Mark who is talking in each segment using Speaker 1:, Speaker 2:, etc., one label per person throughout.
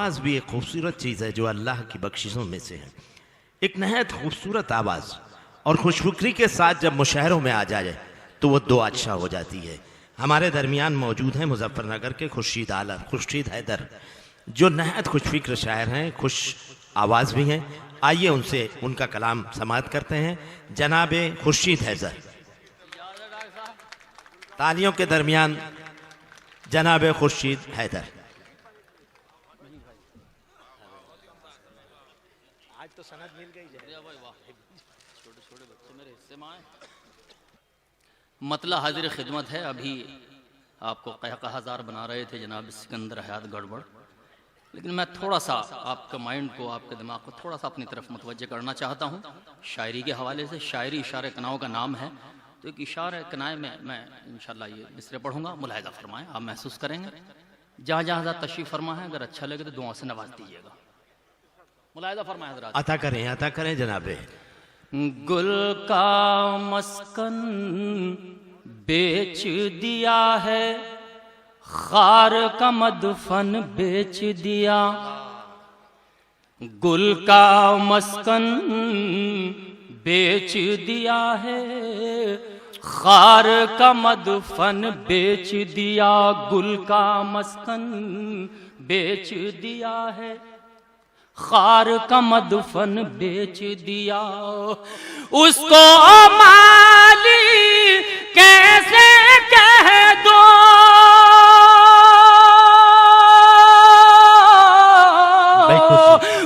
Speaker 1: आवाज़ भी एक खूबसूरत चीज़ है जो अल्लाह की बख्शिशों में से है। एक नहायत खूबसूरत आवाज़ और खुशफिक्री के साथ जब मुशायरों में आ जाए तो वो दो अच्छा हो जाती है। हमारे दरमियान मौजूद हैं मुजफ्फरनगर के खुर्शीद हैदर, जो नहायत खुशफिक्र शायर हैं, खुश आवाज़ भी हैं। आइए उनसे उनका कलाम समाअत करते हैं। जनाब खुर्शीद हैदर, तालियों के दरमियान जनाब खुर्शीद हैदर। आज तो सनद मिल गई। छोटे बच्चे मेरे हिस्से में आए।
Speaker 2: मतला हाजिर खिदमत है। अभी आपको कहकार बना रहे थे जनाब सिकंदर हयात गड़बड़, लेकिन मैं थोड़ा सा आपके माइंड को, आपके दिमाग को थोड़ा सा अपनी तरफ मुतवज्जे करना चाहता हूँ शायरी के हवाले से। शायरी इशारे कनाओं का नाम है, तो एक इशारे कनाए में मैं इंशाल्लाह ये मिसरे पढ़ूंगा, मुलाहिजा फरमाएं, आप महसूस करेंगे। जहाँ जहाँ तशरीफ फरमा है, अगर अच्छा लगे तो दुआ से नवाज दीजिएगा। मुलाहिजा फरमाएं हज़रात।
Speaker 1: अता करें जनाबे।
Speaker 2: गुल का मस्कन बेच दिया है, खार का मदफन बेच दिया। गुल का मस्कन बेच दिया है, खार का मदफन बेच दिया। गुल का मस्कन बेच दिया है, खार का मदफन बेच दिया। उसको माली कैसे कह दो,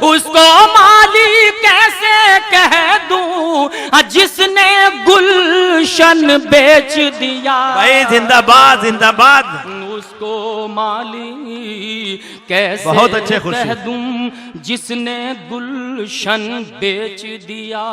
Speaker 2: उसको माली कैसे कह दूं जिसने गुलशन बेच दिया।
Speaker 1: भाई जिंदाबाद जिंदाबाद।
Speaker 2: उसको माली कैसे
Speaker 1: बहुत अच्छे
Speaker 2: कह दूं जिसने गुलशन बेच दिया।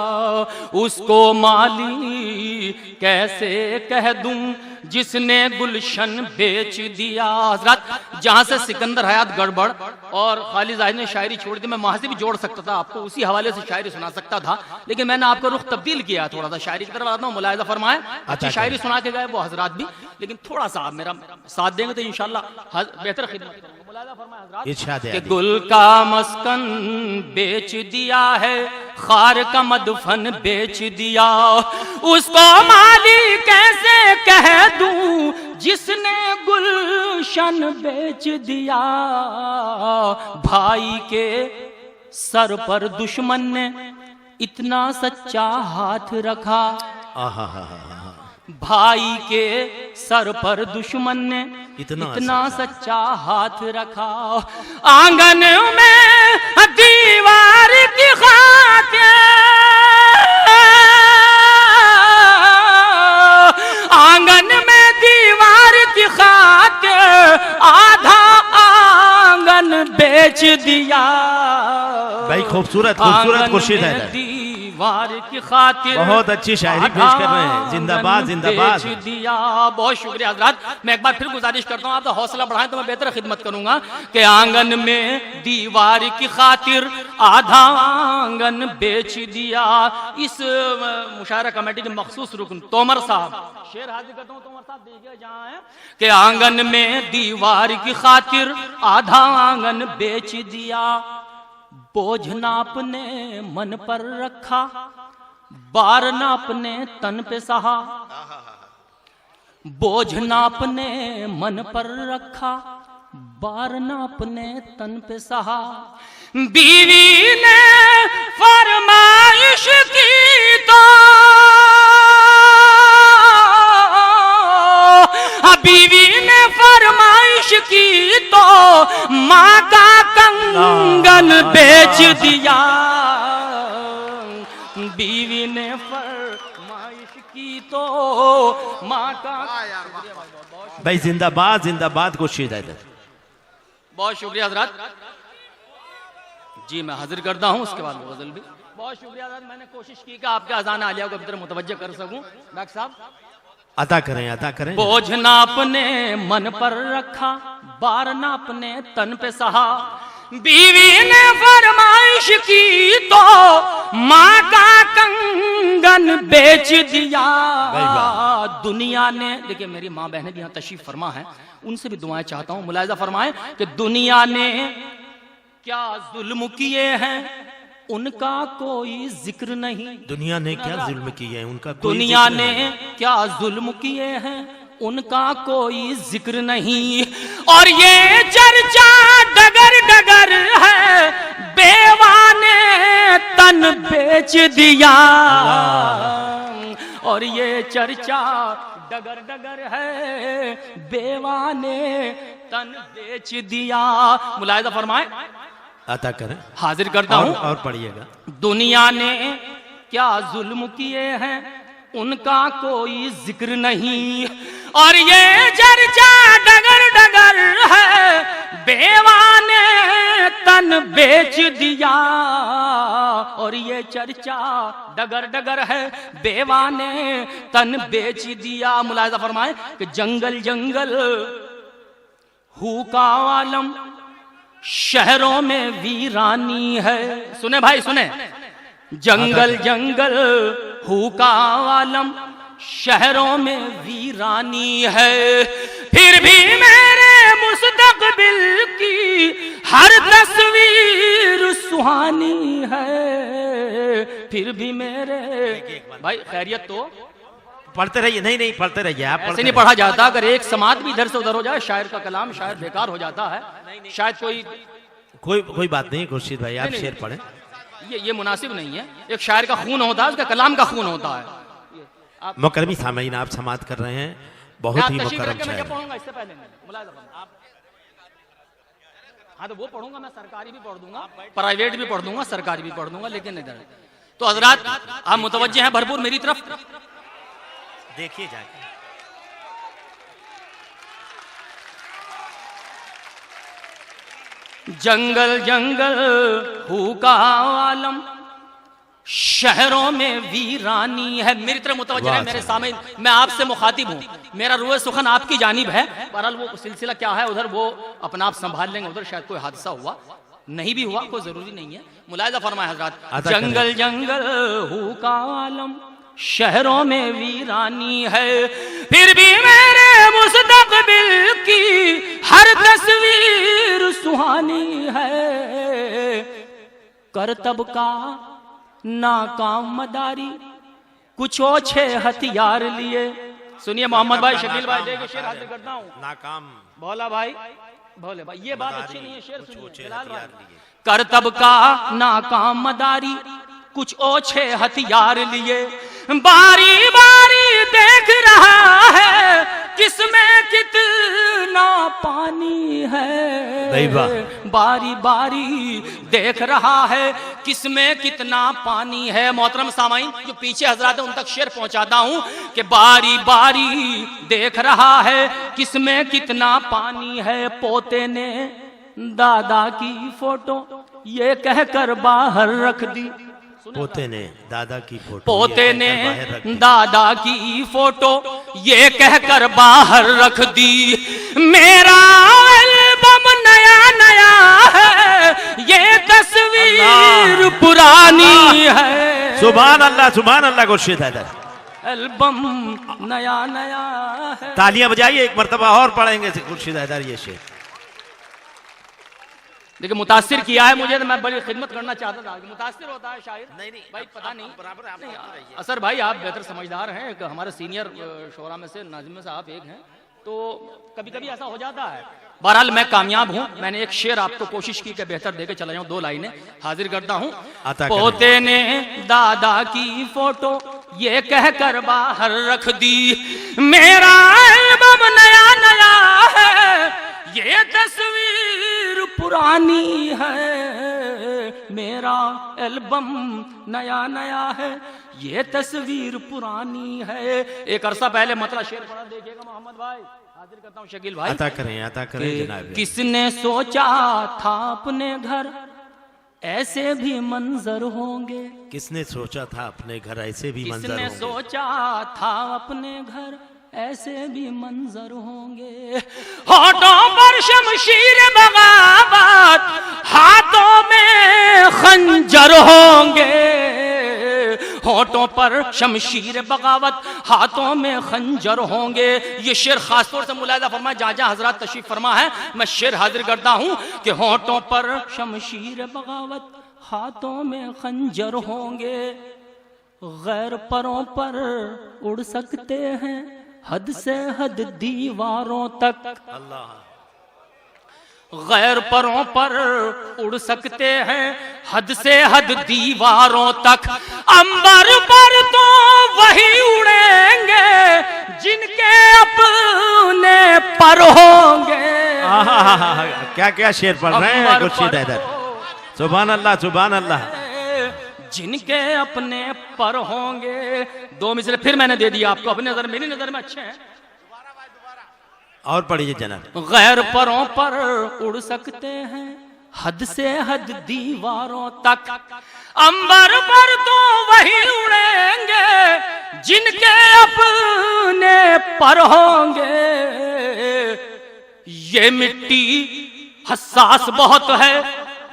Speaker 2: उसको माली कैसे कह दूं जिसने गुलशन बेच दिया। हज़रत, जहाँ से सिकंदर हयात गड़बड़ और खालिद जाहिद ने शायरी छोड़ दी, मैं वहाँ से भी जोड़ सकता था, आपको उसी हवाले से शायरी सुना सकता था, लेकिन मैंने आपका रुख तब्दील किया थोड़ा सा। शायरी की तरफ आता हूँ, मुलाहिजा फरमाएं। अच्छी शायरी सुना के गए वो हजरात भी, लेकिन थोड़ा सा आप मेरा साथ देंगे तो इंशाल्लाह बेहतर खिदमत करेंगे। मुलाहिजा फरमाएं हजरात। गुल का मस्कन बेच दिया है, खार का मदफन बेच दिया। उसको माली कैसे कह दूं जिसने गुलशन बेच दिया। भाई के सर पर दुश्मन ने इतना सच्चा हाथ रखा। भाई के सर पर दुश्मन ने इतना सच्चा हाथ रखा। आंगन में दीवार की खातिर, आंगन में दीवार की खातिर आधा आंगन बेच दिया।
Speaker 1: भाई खूबसूरत खूबसूरत खुर्शीद हैदर,
Speaker 2: दीवार की खातिर
Speaker 1: बहुत अच्छी शायरी पेश कर रहे हैं। जिंदाबाद जिंदाबाद।
Speaker 2: बेच दिया। बहुत शुक्रिया हज़रात। मैं एक बार फिर गुजारिश करता हूँ, आप तो हौसला बढ़ाएं तो मैं बेहतर खिदमत करूंगा। कि आंगन में दीवार की खातिर आधा आंगन बेच दिया। इस मुशायरा कमेटी के मखसूस रुकन तोमर साहब, शेर हाजिर करता हूँ, तोमर साहब देखिए जहाँ है कि आंगन में दीवार की खातिर आधा आंगन बेच दिया। बोझ ना अपने मन पर रखा, बार ना अपने तन पे सहा। बोझ ना अपने मन पर रखा, बार ना अपने तन पे सहा। बीवी ने फरमाइश की तो बीवी ने फरमाइश की तो माँ का कंगन बेच दिया। बीवी ने फरमाइश की तो माँ का।
Speaker 1: भाई जिंदाबाद जिंदाबाद खुर्शीद हैदर।
Speaker 2: बहुत शुक्रिया हज़रात जी, मैं हाजिर करता हूँ उसके बाद गजल भी। बहुत शुक्रिया हज़रात, मैंने कोशिश की कि आपके अज़ान आलिया को इधर मुतवज्जे कर सकूं। डॉक्टर साहब
Speaker 1: अता करें।
Speaker 2: बोझ ना अपने मन पर रखा, बार ना अपने तन पे सहा। बीवी ने फरमाइश की तो माँ का कंगन बेच दिया। दुनिया ने, देखिए मेरी माँ बहनें भी यहाँ तशरीफ फरमा है, उनसे भी दुआएं चाहता हूँ, मुलाहिजा फरमाएं कि दुनिया ने क्या जुल्म किए हैं उनका कोई जिक्र नहीं।
Speaker 1: दुनिया ने क्या जुल्म किए हैं उनका कोई
Speaker 2: दुनिया
Speaker 1: जिक्र
Speaker 2: ने
Speaker 1: नहीं।
Speaker 2: क्या जुल्म किए हैं उनका कोई जिक्र नहीं। और ये चर्चा डगर डगर है, बेवा ने तन बेच दिया। और ये चर्चा डगर डगर है, बेवा ने तन बेच दिया। मुलाहिजा फरमाए,
Speaker 1: अता करें,
Speaker 2: हाजिर करता हूं
Speaker 1: और पढ़िएगा।
Speaker 2: दुनिया ने क्या जुल्म किए हैं उनका कोई जिक्र नहीं। और ये चर्चा डगर डगर है, बेवा ने तन बेच दिया। और ये चर्चा डगर डगर है, बेवा ने तन बेच दिया। मुलाहिजा फरमाए कि जंगल जंगल हुका आलम, शहरों में वीरानी है। सुने भाई सुने, जंगल जंगल हुका आलम, शहरों में वीरानी है। फिर भी मेरे मुस्तकबिल की हर तस्वीर सुहानी है। फिर भी मेरे भाई खैरियत तो
Speaker 1: पढ़ते रहिए। नहीं नहीं पढ़ते रहिए आप,
Speaker 2: ऐसे नहीं पढ़ा जाता। अगर एक समाज भी इधर से उधर हो जाए, शायर का कलाम शायद बेकार हो जाता है। शायद कोई
Speaker 1: बात नहीं खुर्शीद भाई, आप शेर पढ़ें।
Speaker 2: ये मुनासिब नहीं है। एक शायर का खून होता है, उसका कलाम का खून होता है।
Speaker 1: मुकरमी सामीन आप समात कर रहे हैं, बहुत ही मुकर्रम शायर।
Speaker 2: पढ़ूंगा इससे पहले हाँ तो वो पढ़ूंगा मैं, सरकारी भी पढ़ दूंगा, प्राइवेट भी पढ़ दूंगा, सरकारी भी पढ़ दूंगा। लेकिन इधर तो हजरात आप मुतवज्जे हैं भरपूर मेरी तरफ,
Speaker 1: देखिए जाके।
Speaker 2: जंगल जंगल हुका आलम, शहरों में वीरानी है। मेरी तरफ मुतवज्जह है मेरे सामने, मैं आपसे मुखातिब हूँ, मेरा रुए सुखन आपकी जानिब है। बहरहाल वो सिलसिला क्या है उधर वो अपना आप संभाल लेंगे। उधर शायद कोई हादसा हुआ, नहीं भी हुआ, कोई जरूरी नहीं है। मुलाहिजा फरमाए हजरात, जंगल जंगल हुका आलम, शहरों में वीरानी है। फिर भी मेरे मुस्तकबिल की हर तस्वीर सुहानी है। करतब का नाकाम मदारी, कुछ ओछे हथियार लिए। सुनिए मोहम्मद भाई, शकील भाई, देखिए शेर हाजिर करता हूँ।
Speaker 1: नाकाम
Speaker 2: भोला भाई, भोले भाई, ये बात अच्छी नहीं है, शेर सुनिए बिलाल भाई। करतब का नाकाम मदारी, कुछ ओछे हथियार लिए। बारी बारी देख रहा है किसमें कितना पानी है। बारी बारी देख रहा है किसमें कितना पानी है। मोहतरम सामाइन जो पीछे हजरात है उन तक शेर पहुंचाता हूं कि बारी बारी देख रहा है किसमें कितना पानी है। पोते ने दादा की फोटो ये कहकर बाहर रख दी।
Speaker 1: पोते ने दादा की फोटो,
Speaker 2: पोते ने दादा की फोटो ये कहकर बाहर रख दी। मेरा एल्बम नया नया है, ये तस्वीर पुरानी है।
Speaker 1: सुभान अल्लाह खुर्शीद हैदर,
Speaker 2: एल्बम नया नया है।
Speaker 1: तालियां बजाइए, एक मर्तबा और पढ़ेंगे खुर्शीद हैदर ये शेर।
Speaker 2: देखिए मुतासिर किया है मुझे, तो मैं बड़ी खिदमत करना चाहता था। मुतासिर होता है शायद,
Speaker 1: नहीं
Speaker 2: भाई पता नहीं।
Speaker 1: बराबर
Speaker 2: असर भाई आप बेहतर समझदार हैं, एक हमारे सीनियर शोरा में से नाजिम में से आप एक हैं, तो कभी कभी ऐसा हो जाता है। बहरहाल मैं कामयाब हूं, मैंने एक शेर आपको कोशिश की कि बेहतर देके चला जाऊं। 2 लाइनें हाजिर करता हूं। पोते ने दादा की फोटो ये कहकर बाहर रख दी। मेरा एल्बम नया नया है, ये तस्वीर पुरानी है। मेरा एल्बम नया नया है, ये तस्वीर पुरानी है। एक अरसा पहले मतलब शेर पढ़ा, देखिएगा मोहम्मद भाई, हाजिर करता हूँ शकील भाई।
Speaker 1: अता करें जनाब।
Speaker 2: किसने सोचा था अपने घर ऐसे भी मंजर होंगे।
Speaker 1: किसने सोचा था अपने घर ऐसे भी मंजर होंगे।
Speaker 2: किसने सोचा था अपने घर ऐसे भी मंजर होंगे। होठों पर शमशीर बगावत, हाथों में खंजर होंगे। होठों पर शमशीर बगावत, हाथों में खंजर होंगे। ये शेर खासतौर से मुलाहिजा फरमा, जहाँ जहाँ हजरत तशरीफ फरमा है मैं शेर हाजिर करता हूँ कि होठों पर शमशीर बगावत, हाथों में खंजर होंगे, गैर परों पर उड़ सकते हैं हद से हद दीवारों तक।
Speaker 1: अल्लाह।
Speaker 2: गैर परों पर उड़ सकते हैं हद से हद दीवारों तक। अंबर पर तो वही उड़ेंगे जिनके अपने पर होंगे।
Speaker 1: क्या क्या शेर पढ़ रहे हैं खुर्शीद हैदर। सुभान अल्लाह, सुभान अल्लाह।
Speaker 2: जिनके अपने पर होंगे। दो मिसरे फिर मैंने दे दिया आपको, अपनी नजर मेरी नजर में अच्छे हैं।
Speaker 1: और पढ़िए जनाब।
Speaker 2: गैर परों पर उड़ सकते हैं हद से हद दीवारों तक। अंबर पर तो वही उड़ेंगे जिनके अपने पर होंगे। ये मिट्टी हसास बहुत है।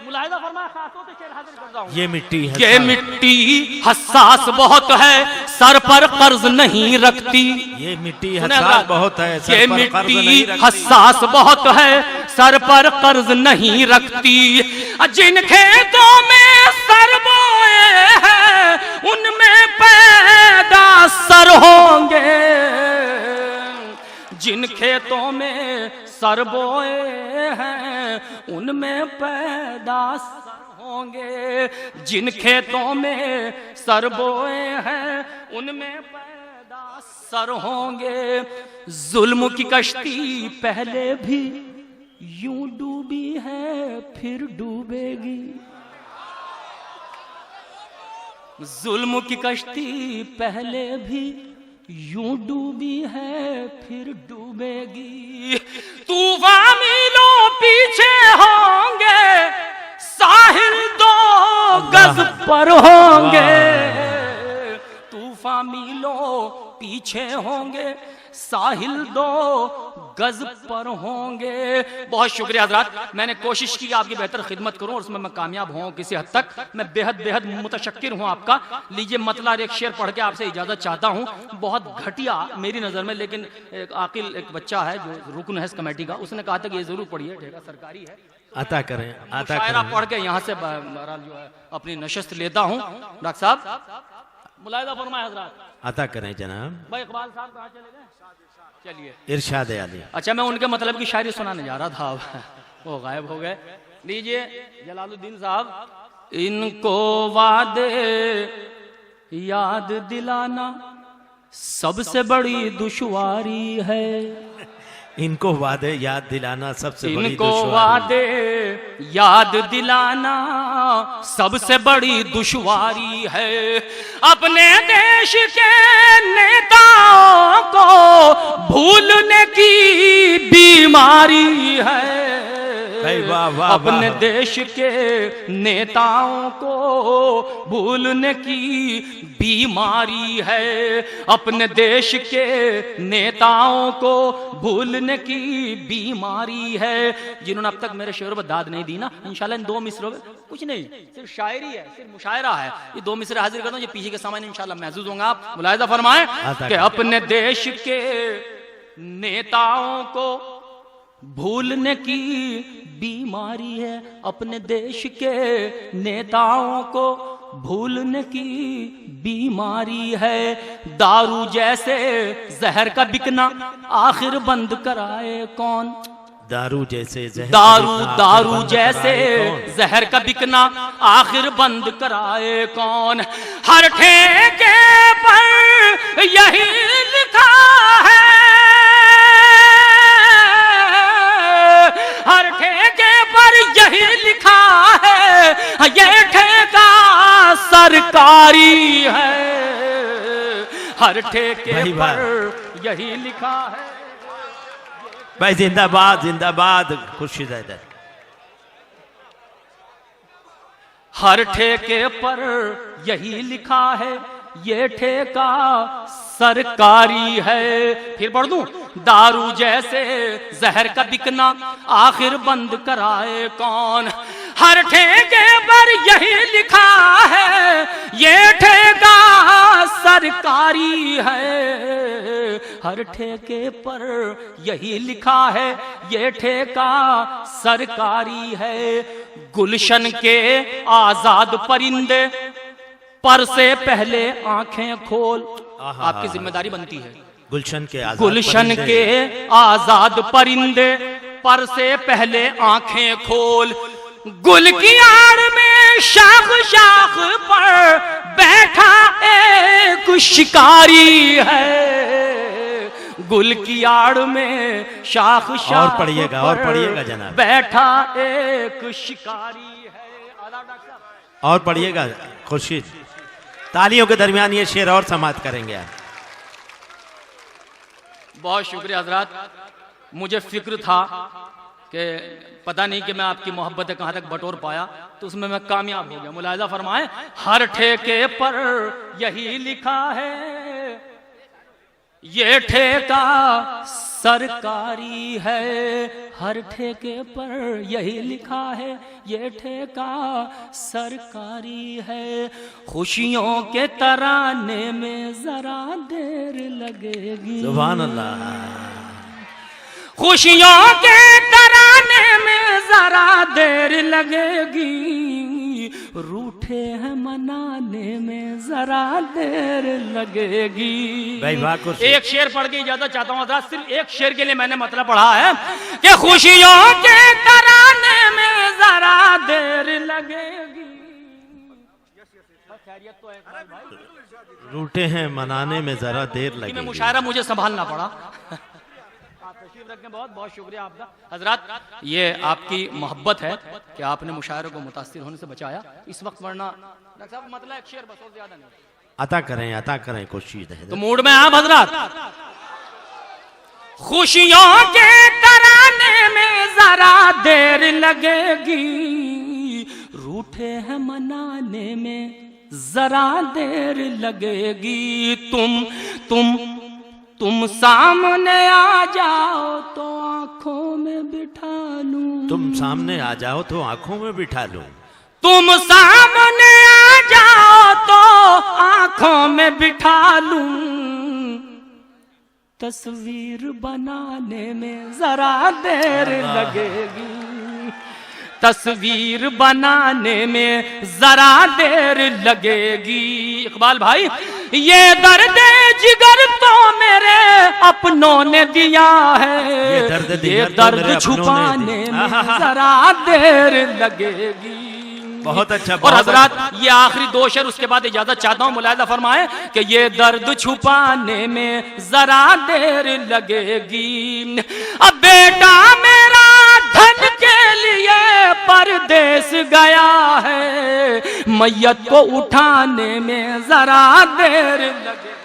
Speaker 2: मुलाहिजा फरमाया, खासतौर से शेर हाजिर करता हूं। ये मिट्टी हसास बहुत है, सर पर कर्ज नहीं रखती।
Speaker 1: ये मिट्टी हसास बहुत है,
Speaker 2: ये मिट्टी हसास बहुत है, सर पर कर्ज नहीं रखती। जिन खेतों में सर बोए हैं उनमें पैदा सर होंगे। जिन खेतों में सर बोए हैं उनमें पैदा सर होंगे। जिन खेतों में सर बोए हैं उनमें पैदा सर होंगे। जुल्म की कश्ती पहले भी यूं डूबी है फिर डूबेगी। जुल्म की कश्ती पहले भी यूं डूबी है फिर डूबेगी। तूफान मीलों पीछे होंगे, साहिल दो गज पर होंगे। तूफान मीलों पीछे होंगे, साहिल दो गज पर होंगे। बहुत शुक्रिया हजरात, मैंने कोशिश की आपकी बेहतर खिदमत करूं और उसमें मैं कामयाब हूं किसी हद तक। मैं बेहद मुतशक्किर हूं आपका। लीजिए मतला एक शेर पढ़ के आपसे इजाजत चाहता हूं। बहुत घटिया मेरी नजर में, लेकिन एक आकिल एक बच्चा है जो रुकन है इस कमेटी का, उसने कहा था कि ये जरूर पढ़िए, ठेका सरकारी है,
Speaker 1: अता करें, अता
Speaker 2: शायरा
Speaker 1: करें।
Speaker 2: पढ़ के यहाँ से बहरहाल जो है अपनी नशस्त लेता हूँ। डॉक्टर साहब मुलाहिजा फरमाए हजरात।
Speaker 1: अता करें जनाब।
Speaker 2: भाई इकबाल साहब कहाँ चले गए? चलिए
Speaker 1: इरशाद आली।
Speaker 2: अच्छा, मैं उनके मतलब की शायरी सुनाने जा रहा था, अब वो गायब हो गए। लीजिए जलालुद्दीन साहब। इनको वादे याद दिलाना सबसे बड़ी दुश्वारी है।
Speaker 1: इनको वादे याद दिलाना सबसे बड़ी
Speaker 2: इनको
Speaker 1: दुश्वारी।
Speaker 2: वादे याद दिलाना सबसे बड़ी दुश्वारी है। अपने देश के नेताओं को भूलने की बीमारी है।
Speaker 1: वाह, वाह,
Speaker 2: अपने
Speaker 1: वाह।
Speaker 2: देश के नेताओं को भूलने की बीमारी है। अपने देश के नेताओं को भूलने की बीमारी है। जिन्होंने अब तक मेरे शेरों पर दाद नहीं दी ना, इंशाल्लाह इन दो मिसरों में कुछ नहीं, सिर्फ शायरी है, सिर्फ मुशायरा है। ये दो मिसरे हाजिर करता हूं, ये पीछे के सामान इंशाल्लाह महसूस होंगे। आप मुलाहिजा फरमाएं कि अपने देश के नेताओं को भूलने की बीमारी है। अपने देश के नेताओं को भूलने की बीमारी है। दारू जैसे जहर का बिकना आखिर बंद कराए कौन?
Speaker 1: दारू जैसे जहर
Speaker 2: दारू जैसे जहर का बिकना आखिर बंद कराए कौन? हर ठेके पर यही लिखा है, हर ठेके पर यही लिखा है, ये ठेका सरकारी है। हर ठेके पर यही लिखा है।
Speaker 1: भाई जिंदाबाद, जिंदाबाद खुर्शीद हैदर।
Speaker 2: हर ठेके पर यही लिखा है, ये ठेका सरकारी है। फिर पढ़ दूं। दारू जैसे जहर का बिकना आखिर बंद कराए कौन? हर ठेके पर यही लिखा है, ये ठेका सरकारी है, हर ठेके पर यही लिखा है, ये ठेका सरकारी है। गुलशन के आजाद परिंदे पर से पहले आंखें खोल, आपकी जिम्मेदारी बनती है।
Speaker 1: गुलशन
Speaker 2: के आजाद परिंदे पर से पहले आंखें खोल, गुल की आड़ में शाख शाख पर बैठा एक शिकारी है, गुल की आड़ में शाख शाख
Speaker 1: और पढ़िएगा जनाब,
Speaker 2: बैठा एक शिकारी है।
Speaker 1: और पढ़िएगा खुर्शीद, तालियों के दरमियान ये शेर और समाप्त करेंगे आप।
Speaker 2: बहुत शुक्रिया हजरात, मुझे फिक्र था कि पता नहीं कि मैं आपकी मोहब्बतें कहां तक बटोर पाया, तो उसमें मैं कामयाब हो गया। मुलाहिजा फरमाएं, हर ठेके पर यही लिखा है, ये ठेका सरकारी है, हर ठेके पर यही लिखा है, ये ठेका सरकारी है। खुशियों के तराने में जरा देर लगेगी,
Speaker 1: सुभान अल्लाह,
Speaker 2: खुशियों के तराने में जरा देर लगेगी, रूठे हैं मनाने में जरा देर लगेगी। एक शेर पढ़ के इजाजत चाहता हूँ हज़रात, सिर्फ एक शेर के लिए मैंने मतलब पढ़ा है कि खुशियों के तराने में जरा देर लगेगी। तो है भाई,
Speaker 1: रूठे हैं मनाने में जरा देर लगेगी।
Speaker 2: मुशायरा मुझे संभालना पड़ा। बहुत बहुत शुक्रिया आपका हजरात, ये आपकी मोहब्बत है कि आपने मुशायरे को मुतासिर होने से बचाया इस वक्त, वरना डॉक्टर साहब मतलब एक शेर बस और ज्यादा नहीं।
Speaker 1: अता करें कोशिश है
Speaker 2: तो मूड में आप हजरात, खुशियों के तराने में जरा देर लगेगी, रूठे हैं मनाने में जरा देर लगेगी। तुम सामने आ जाओ तो आंखों में बिठा लूं,
Speaker 1: तुम सामने आ जाओ तो आंखों में बिठा लूं,
Speaker 2: तुम सामने आ जाओ तो आंखों में बिठा लूं, तस्वीर बनाने में जरा देर लगेगी, तस्वीर बनाने में जरा देर लगेगी। इकबाल भाई, ये दर्द जिगर तो मेरे अपनों ने दिया है, ये दर्द छुपाने में जरा देर लगेगी।
Speaker 1: बहुत अच्छा।
Speaker 2: और हजरात, ये आखिरी दो शेर, उसके बाद इजाजत चाहता हूँ। मुलाहिजा फरमाए कि ये दर्द छुपाने में जरा देर लगेगी। अब बेटा मेरा धन के लिए परदेस गया है, मैयत को उठाने में जरा देर लगेगी।